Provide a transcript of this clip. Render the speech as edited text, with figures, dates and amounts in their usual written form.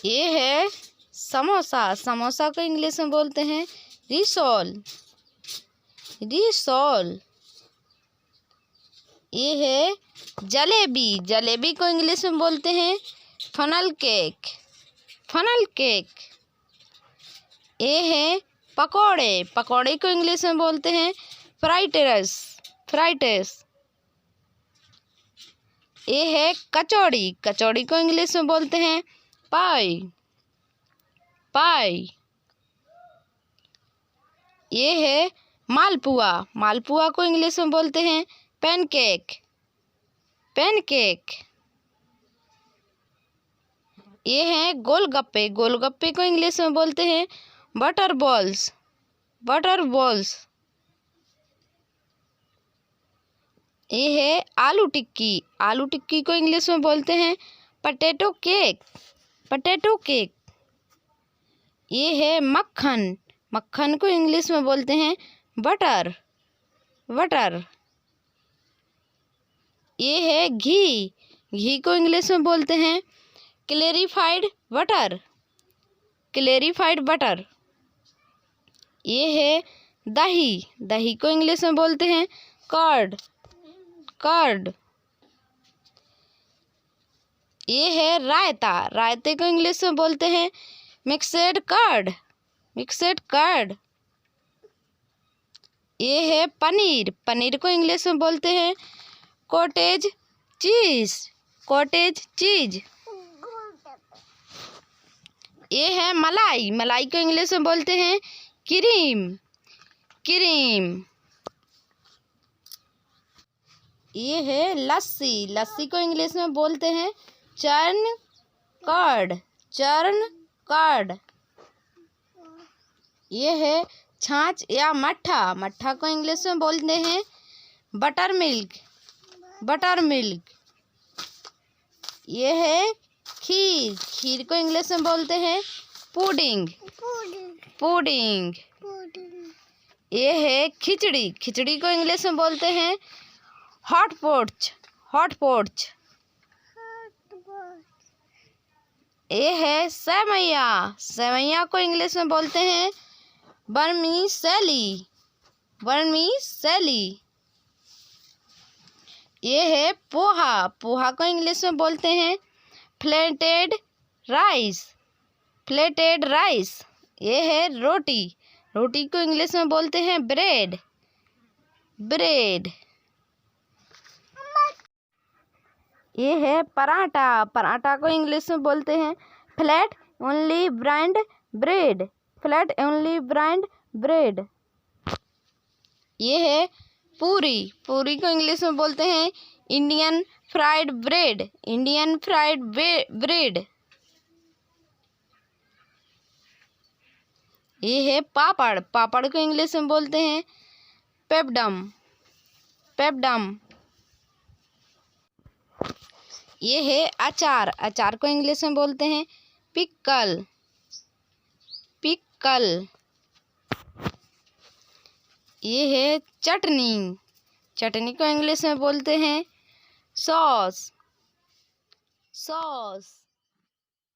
ये है समोसा। समोसा को इंग्लिश में बोलते हैं रिसोल। रिसोल। ये है जलेबी। जलेबी को इंग्लिश में बोलते हैं फनल केक। Funnel cake. ये है पकोड़े। पकोड़े को इंग्लिश में बोलते हैं फ्राइड राइस। Fried rice. ये है कचौड़ी। कचौड़ी को इंग्लिश में बोलते हैं पाई। पाई। ये है मालपुआ। मालपुआ को इंग्लिश में बोलते हैं पैनकेक। पैनकेक। ये है गोलगप्पे। गोलगप्पे को इंग्लिश में बोलते हैं बटर बॉल्स। Butter balls. ये है आलू टिक्की। आलू टिक्की को इंग्लिश में बोलते हैं पटेटो केक। Potato cake. ये है मक्खन। मक्खन को इंग्लिश में बोलते हैं बटर। बटर। ये है घी। घी को इंग्लिश में बोलते हैं क्लेरिफाइड बटर। Clarified butter. ये है दही। दही को इंग्लिश में बोलते हैं कर्ड। कर्ड। ये है रायता। रायते को इंग्लिश में बोलते हैं मिक्सड कर्ड। Mixed curd. ये है पनीर। पनीर को इंग्लिश में बोलते हैं कॉटेज चीज। Cottage cheese. ये है मलाई। मलाई को इंग्लिश में बोलते हैं क्रीम। क्रीम। ये है लस्सी। लस्सी को इंग्लिश में बोलते हैं चर्न कर्ड। Churn curd. ये है छाछ या मट्ठा। मट्ठा को इंग्लिश में बोलते हैं बटर मिल्क। Butter milk. ये है खीर। खीर को इंग्लिश में बोलते हैं पुडिंग। पुडिंग। ये है खिचड़ी। खिचड़ी को इंग्लिश में बोलते हैं हॉट पोच। हॉट पोच। ये है सेवैया। सेवैया को इंग्लिश में बोलते हैं वर्मिसेली। वर्मिसेली। ये है पोहा। पोहा को इंग्लिश में बोलते हैं फ्लैटेड राइस। Flatted rice. ये है रोटी। रोटी को इंग्लिश में बोलते हैं ब्रेड। ब्रेड। ये है पराठा। पराठा को इंग्लिश में बोलते हैं flat only brand bread. Flat only brand bread. ये है पूरी। पूरी को इंग्लिश में बोलते हैं Indian fried bread. Indian fried bread. ये है पापड़। पापड़ को इंग्लिश में बोलते हैं पेपडम। पेपडम। ये है अचार। अचार को इंग्लिश में बोलते हैं पिकल। पिकल। ये है चटनी। चटनी को इंग्लिश में बोलते हैं सॉस। सॉस।